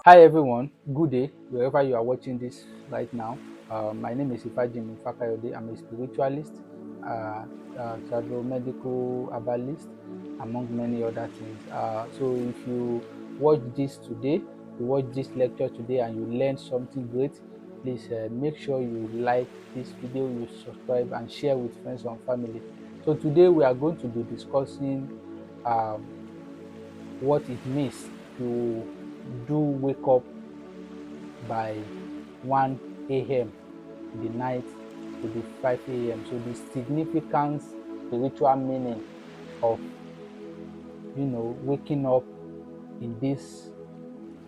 Hi everyone, good day wherever you are watching this right now. My name is Ifajimi Fakayode. I'm a spiritualist, medical herbalist, among many other things. So if you watch this today, you watch this lecture today and you learn something great, please make sure you like this video, you subscribe and share with friends and family. So today we are going to be discussing um, what it means to do wake up by 1 a.m. in the night to the 5 a.m. So the significance, spiritual meaning of waking up in this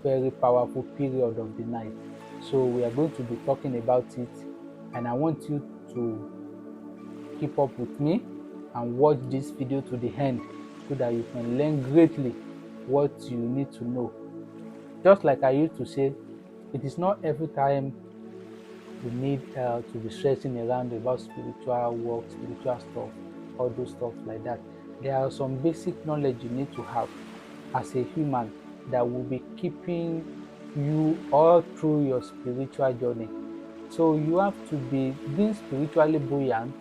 very powerful period of the night. So we are going to be talking about it, and I want you to keep up with me and watch this video to the end so that you can learn greatly what you need to know. Just like I used to say, it is not every time we need to be stressing around about spiritual work, spiritual stuff, all those stuff like that. There are some basic knowledge you need to have as a human that will be keeping you all through your spiritual journey. So you have to be being spiritually buoyant.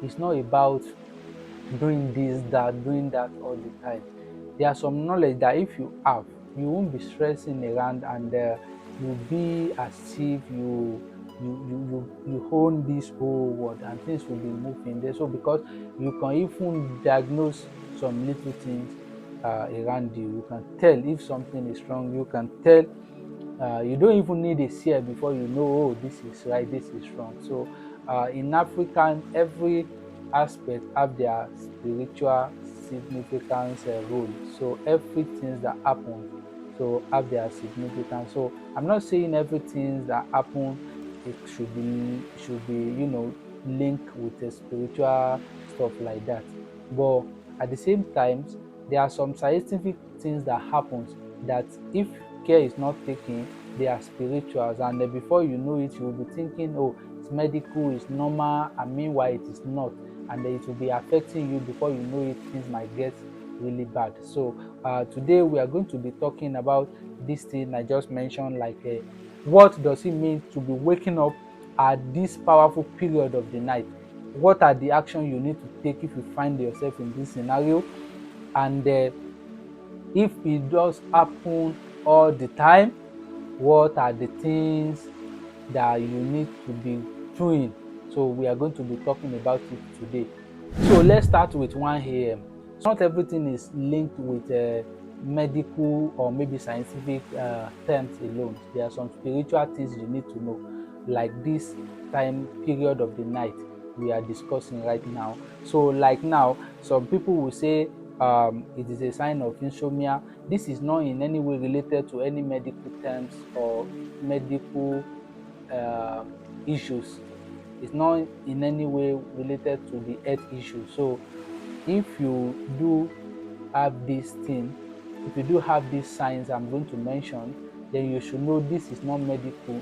It's not about doing this, that, doing that all the time. There are some knowledge that if you have, you won't be stressing around and you'll be as if you own this whole world and things will be moving there. So because you can even diagnose some little things around you, you can tell if something is wrong. You can tell. You don't even need a seer before you know, oh, this is right, this is wrong. So in African, every aspect have their spiritual significance role. So everything that happens so have their significance. So I'm not saying everything that happen it should be linked with a spiritual stuff like that. But at the same time, there are some scientific things that happens that if care is not taken, they are spirituals, and then before you know it, you will be thinking, oh, it's medical, it's normal, and meanwhile it is not, and then it will be affecting you. Before you know it, things might get really bad. So today we are going to be talking about this thing I just mentioned, like what does it mean to be waking up at this powerful period of the night? What are the actions you need to take if you find yourself in this scenario? And if it does happen all the time, what are the things that you need to be doing? So we are going to be talking about it today. So let's start with 1 a.m. So not everything is linked with medical or maybe scientific terms alone. There are some spiritual things you need to know, like this time period of the night we are discussing right now. So like now, some people will say it is a sign of insomnia. This is not in any way related to any medical terms or medical uh, issues. It's not in any way related to the health issue. So if you do have this thing, if you do have these signs I'm going to mention, then you should know this is not medical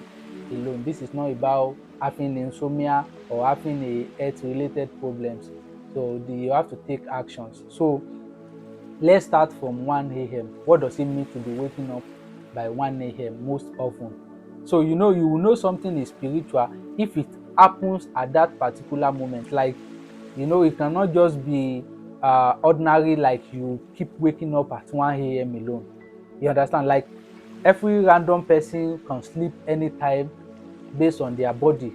alone. This is not about having insomnia or having a health related problems. So you have to take actions. So let's start from 1 a.m. What does it mean to be waking up by 1 a.m. most often? So you will know something is spiritual if it happens at that particular moment. Like it cannot just be ordinary, like you keep waking up at 1 a.m. alone. You understand? Like every random person can sleep anytime based on their body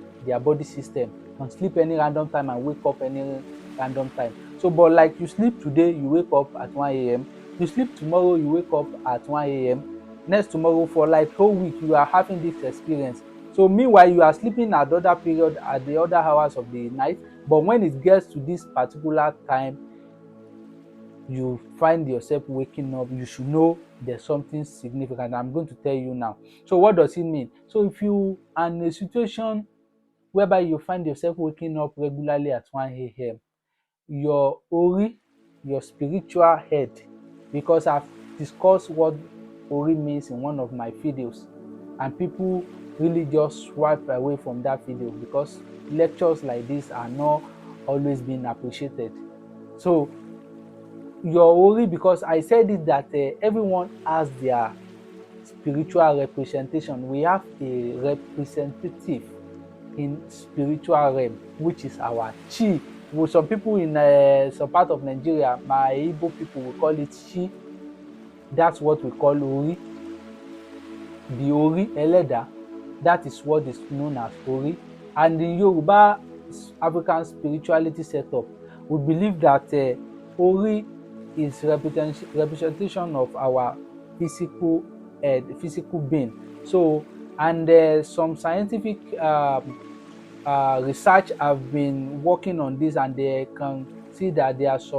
system, can sleep any random time and wake up any random time. So but like you sleep today, you wake up at 1 a.m. You sleep tomorrow, you wake up at 1 a.m. Next tomorrow, for like whole week you are having this experience. So meanwhile you are sleeping at the other period, at the other hours of the night, but when it gets to this particular time you find yourself waking up, you should know there's something significant. I'm going to tell you now. So what does it mean? So if you are in a situation whereby you find yourself waking up regularly at 1 a.m., your ori, your spiritual head, because I've discussed what ori means in one of my videos, and people really just swipe away from that video because lectures like this are not always being appreciated. So your ori, because I said it that everyone has their spiritual representation. We have a representative in spiritual realm, which is our chi. Well, some people in some part of Nigeria, my Igbo people will call it chi. That's what we call ori. The ori eleda, that is what is known as ori. And in Yoruba African spirituality setup, we believe that ori is representation of our physical physical being. So, and some scientific research have been working on this, and they can see that there's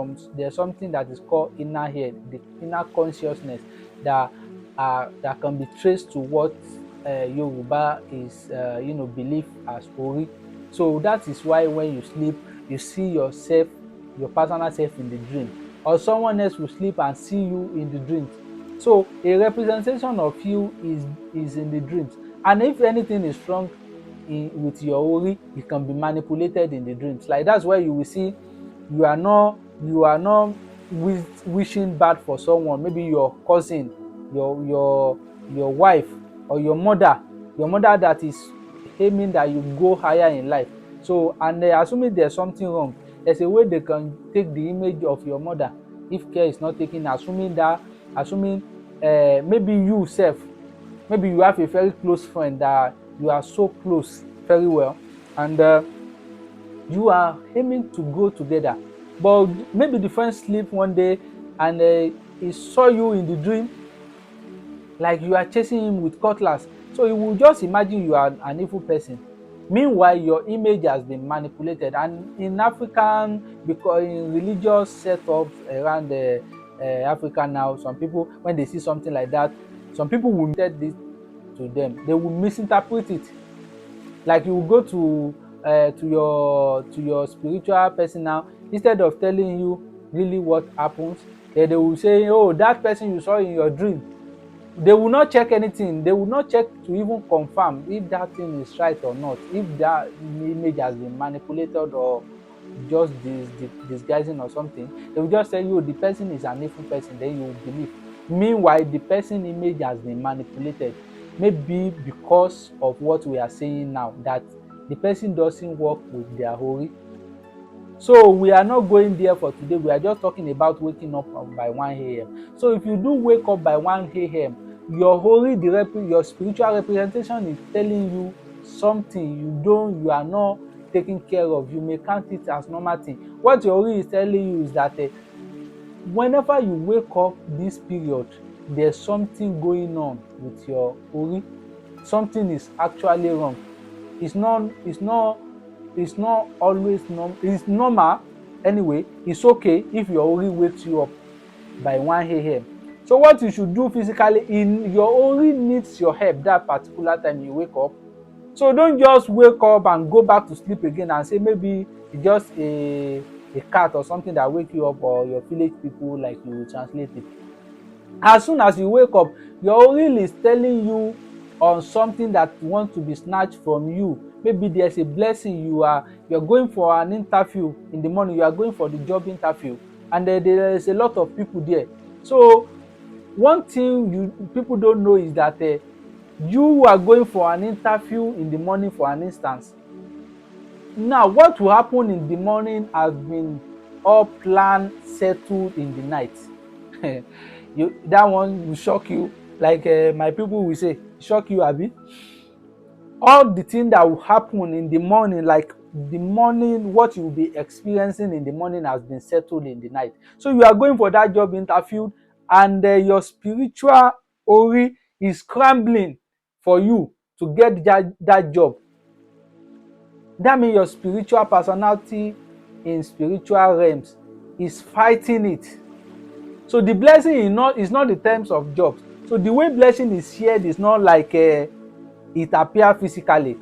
something that is called inner head, the inner consciousness that that can be traced to what Yoruba is belief as ori. So that is why when you sleep, you see yourself, your personal self in the dream, or someone else will sleep and see you in the dreams. So a representation of you is in the dreams, and if anything is wrong with your ori, it can be manipulated in the dreams. Like that's why you will see you are not wishing bad for someone, maybe your cousin, your wife, or your mother that is aiming that you go higher in life. So, and assuming there's something wrong, there's a way they can take the image of your mother if care is not taken, assuming maybe you self, maybe you have a very close friend that you are so close very well, and you are aiming to go together, but maybe the friend sleep one day and he saw you in the dream, like you are chasing him with cutlass. So he will just imagine you are an evil person. Meanwhile, your image has been manipulated. And in African, because in religious setups around the Africa now, some people, when they see something like that, some people will tell this to them. They will misinterpret it. Like you will go to your spiritual person now, instead of telling you really what happens, then they will say, oh, that person you saw in your dream. They will not check anything. They will not check to even confirm if that thing is right or not, if that image has been manipulated or just disguising or something. They will just tell you the person is an evil person, then you will believe. Meanwhile, the person image has been manipulated, maybe because of what we are saying now, that the person doesn't work with their ori. So we are not going there for today. We are just talking about waking up by 1 a.m. So if you do wake up by 1 a.m., your holy, your spiritual representation is telling you something you are not taking care of. You may count it as normal thing. What your holy is telling you is that whenever you wake up this period, there's something going on with your ori. Something is actually wrong. It's not always it's normal. Anyway, it's okay if your ori wakes you up by 1 a.m. So what you should do physically, in your ori needs your help that particular time you wake up. So don't just wake up and go back to sleep again and say maybe it's just a cat or something that wake you up, or your village people, like you will translate it. As soon as you wake up, your ori is telling you on something that wants to be snatched from you. Maybe there's a blessing, you're going for an interview in the morning, you are going for the job interview, and there is a lot of people there. So one thing people don't know is that you are going for an interview in the morning, for an instance. Now, what will happen in the morning has been all planned, settled in the night. That one will shock you, like my people will say, shock you, abi. All the things that will happen in the morning, like the morning, what you will be experiencing in the morning has been settled in the night. So you are going for that job interview, and your spiritual ori is scrambling for you to get that job. That means your spiritual personality in spiritual realms is fighting it. So the blessing is not the terms of jobs. So the way blessing is shared is not like it appear physically.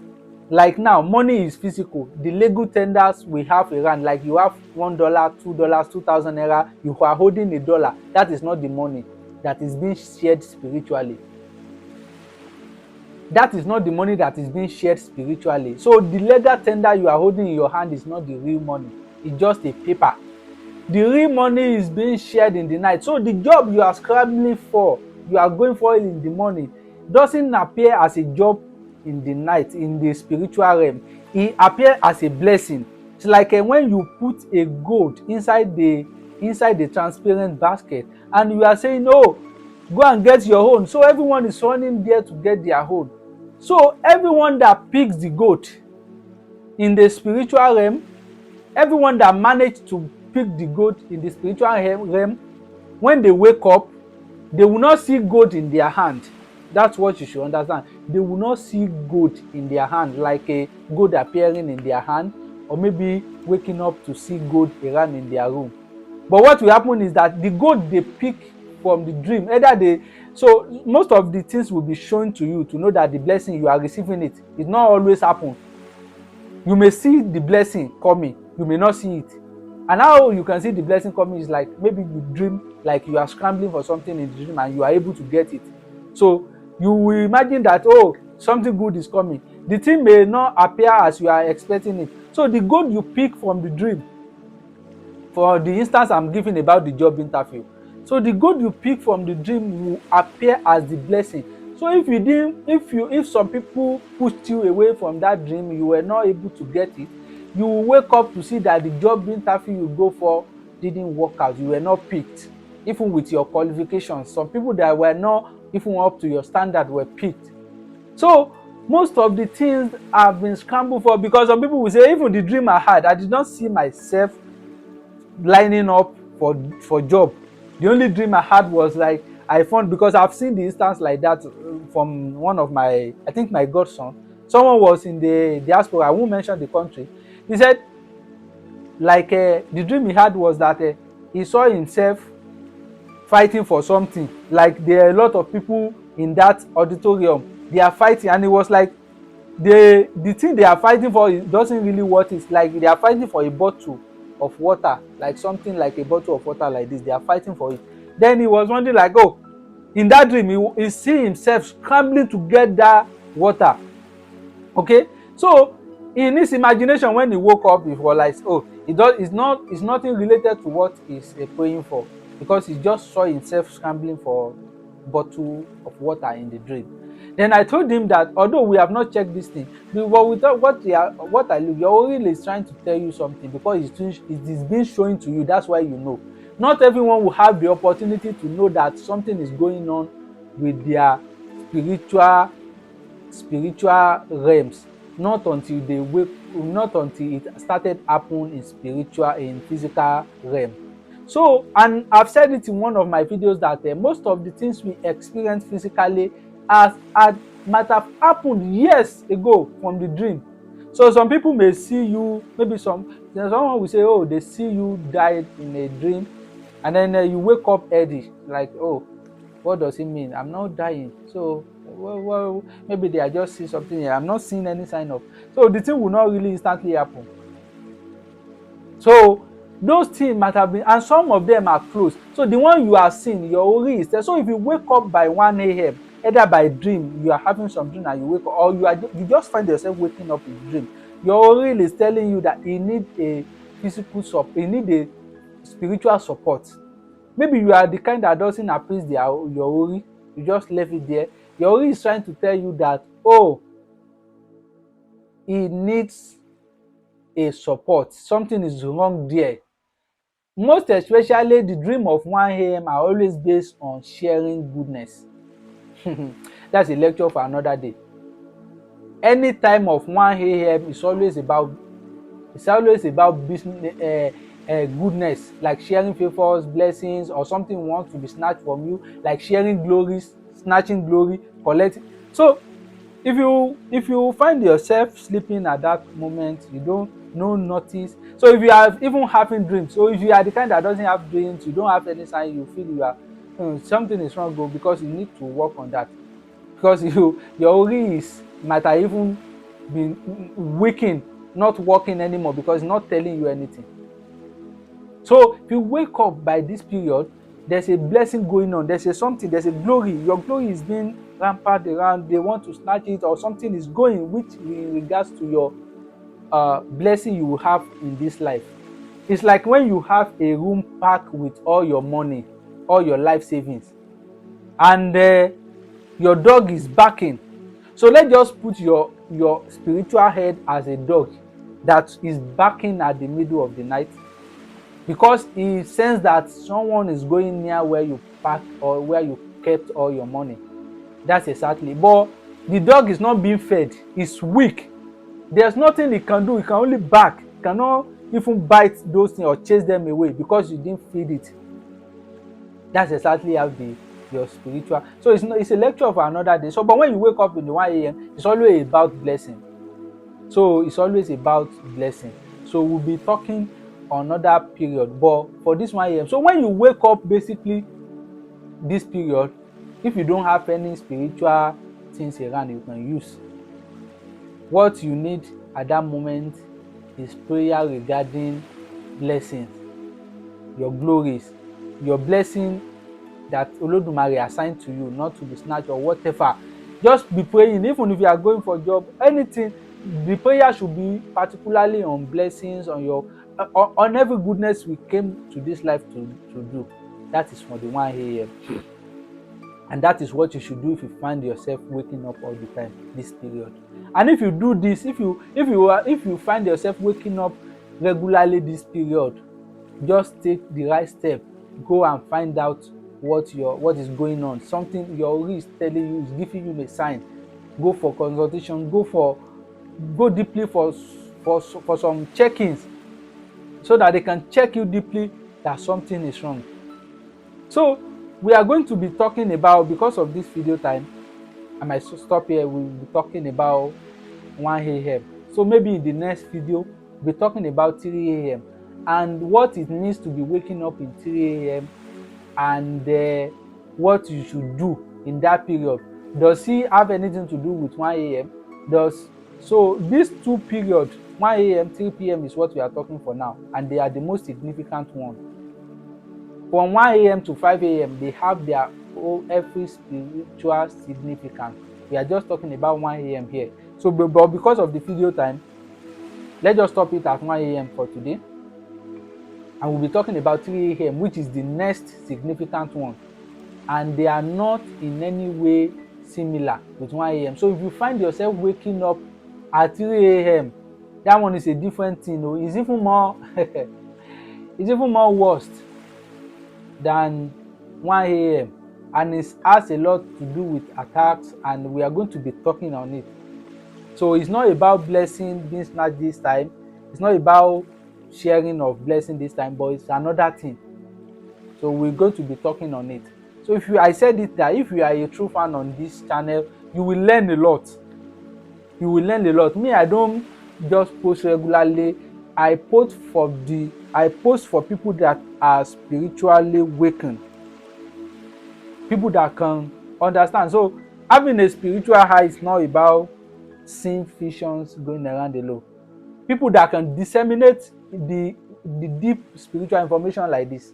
Like now, money is physical. The legal tenders we have around, like you have $1, $2, 2,000 naira, you are holding a dollar. That is not the money that is being shared spiritually. That is not the money that is being shared spiritually. So the legal tender you are holding in your hand is not the real money. It's just a paper. The real money is being shared in the night. So the job you are scrambling for, you are going for it in the morning, doesn't appear as a job in the night, in the spiritual realm. It appears as a blessing. It's like when you put a gold inside the transparent basket and you are saying, oh, go and get your own. So everyone is running there to get their own. So everyone that picks the gold in the spiritual realm, everyone that managed to pick the gold in the spiritual realm, when they wake up, they will not see gold in their hand. That's what you should understand. They will not see gold in their hand, like a gold appearing in their hand, or maybe waking up to see gold around in their room. But what will happen is that the gold they pick from the dream, so most of the things will be shown to you to know that the blessing you are receiving it not always happen. You may see the blessing coming, you may not see it. And how you can see the blessing coming is like maybe you dream like you are scrambling for something in the dream and you are able to get it. So you will imagine that, oh, something good is coming. The thing may not appear as you are expecting it. So the gold you pick from the dream, for the instance I'm giving about the job interview, so the gold you pick from the dream will appear as the blessing. So if some people pushed you away from that dream, you were not able to get it, you will wake up to see that the job interview you go for didn't work out. You were not picked, even with your qualifications. Some people that were not even up to your standard were picked. So most of the things I've been scrambled for, because some people will say, even the dream I had, I did not see myself lining up for job. The only dream I had was like I found, because I've seen the instance like that from one of my, I think my godson. Someone was in the diaspora, I won't mention the country. He said like the dream he had was that he saw himself fighting for something. Like there are a lot of people in that auditorium, they are fighting, and it was like the thing they are fighting for doesn't really what it's like. They are fighting for a bottle of water, like something like a bottle of water like this. They are fighting for it. Then he was wondering like, oh, in that dream he see himself scrambling to get that water. Okay, so in his imagination when he woke up, he was like, oh, it's nothing related to what he's praying for, because he just saw himself scrambling for bottle of water in the dream. Then I told him that although we have not checked this thing, what I look, your oil is trying to tell you something, because it is being shown to you. That's why you know. Not everyone will have the opportunity to know that something is going on with their spiritual realms, not until they wake, not until it started happening in physical realm. So, and I've said it in one of my videos that most of the things we experience physically might have happened years ago from the dream. So some people may see you, maybe someone will say, oh, they see you died in a dream, and then you wake up early, like, oh, what does it mean? I'm not dying. So well, maybe they are just seeing something here. I'm not seeing any sign of. So the thing will not really instantly happen. So those things might have been, and some of them are close. So the one you are seeing, your ori is there. So if you wake up by 1 a.m., either by dream, you are having some dream and you wake up, or you just find yourself waking up in dream, your ori is telling you that you need a physical support, you need a spiritual support. Maybe you are the kind that doesn't appease your ori, you just left it there. Your ori is trying to tell you that, oh, it needs a support. Something is wrong there. Most especially the dream of 1 a.m. are always based on sharing goodness. That's a lecture for another day. Any time of 1 a.m. is always about business, goodness, like sharing favors, blessings, or something wants to be snatched from you, like sharing glories, snatching glory, collecting. So if you find yourself sleeping at that moment, you don't notice. So if you are even having dreams, so if you are the kind that doesn't have dreams, you don't have any sign, you feel you are something is wrong, because you need to work on that, because your ori might have even been weakened, not working anymore, because it's not telling you anything. So if you wake up by this period, there's a blessing going on, there's a glory, your glory is being rampant around, they want to snatch it, or something is going which in regards to your blessing you will have in this life. It's like when you have a room packed with all your money, all your life savings, and your dog is barking. So let's just put your spiritual head as a dog that is barking at the middle of the night because he sense that someone is going near where you park or where you kept all your money. That's exactly. But the dog is not being fed. It's weak. There's nothing it can do. It can only bark. It cannot even bite those things or chase them away because you didn't feed it. That's exactly how your spiritual. So it's a lecture for another day. So but when you wake up in the 1 a.m., it's always about blessing. So it's always about blessing. So we'll be talking on another period. But for this 1 a.m., so when you wake up, basically this period, if you don't have any spiritual things around you can use, what you need at that moment is prayer regarding blessings, your glories, your blessing that Olodumare assigned to you, not to be snatched or whatever. Just be praying. Even if you are going for a job, anything, the prayer should be particularly on blessings, on your on every goodness we came to this life to do. That is for the 1 a.m. And that is what you should do if you find yourself waking up all the time this period. And if you do this, if you find yourself waking up regularly this period, just take the right step. Go and find out what is going on. Something your ori is telling you, is giving you a sign. Go for consultation. Go deeply for some check-ins, so that they can check you deeply that something is wrong. So we are going to be talking about, because of this video time, I might stop here. We'll be talking about 1 a.m. So maybe in the next video, we'll be talking about 3 a.m. and what it means to be waking up in 3 a.m. and what you should do in that period. Does it have anything to do with 1 a.m.? So these two periods, 1 a.m., 3 p.m. is what we are talking for now, and they are the most significant one. From 1 a.m. to 5 a.m., they have their own every spiritual significance. We are just talking about 1 a.m. here. So, but because of the video time, let's just stop it at 1 a.m. for today. And we'll be talking about 3 a.m., which is the next significant one. And they are not in any way similar with 1 a.m. So if you find yourself waking up at 3 a.m., that one is a different thing. It's even more it's even more worst than 1 a.m. and it has a lot to do with attacks, and we are going to be talking on it. So it's not about blessing being snatched this time. It's not about sharing of blessing this time, but it's another thing. So we're going to be talking on it. So I said it that if you are a true fan on this channel, you will learn a lot. You will learn a lot. Me, I don't just post regularly. I post for people that are spiritually awakened, people that can understand. So having a spiritual eye is not about seeing visions going around the low. People that can disseminate the deep spiritual information like this,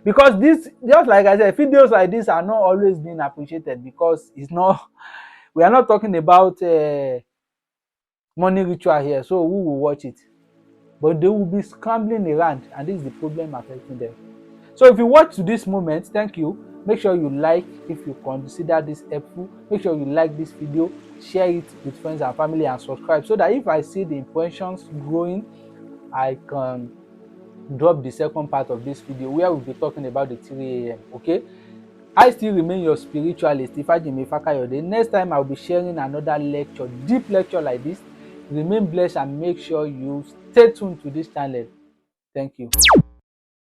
because this, just like I said, videos like this are not always being appreciated because it's not. We are not talking about money ritual here, so who will watch it? But they will be scrambling around, and this is the problem affecting them. So if you watch to this moment, thank you. Make sure you like if you consider this helpful. Make sure you like this video, share it with friends and family, and subscribe, so that if I see the impressions growing, I can drop the second part of this video where we'll be talking about the 3 a.m. Okay, I still remain your spiritualist, Ifajimi Fakayode. Next time I'll be sharing another lecture, deep lecture like this. Remain blessed and make sure you stay tuned to this channel. Thank you.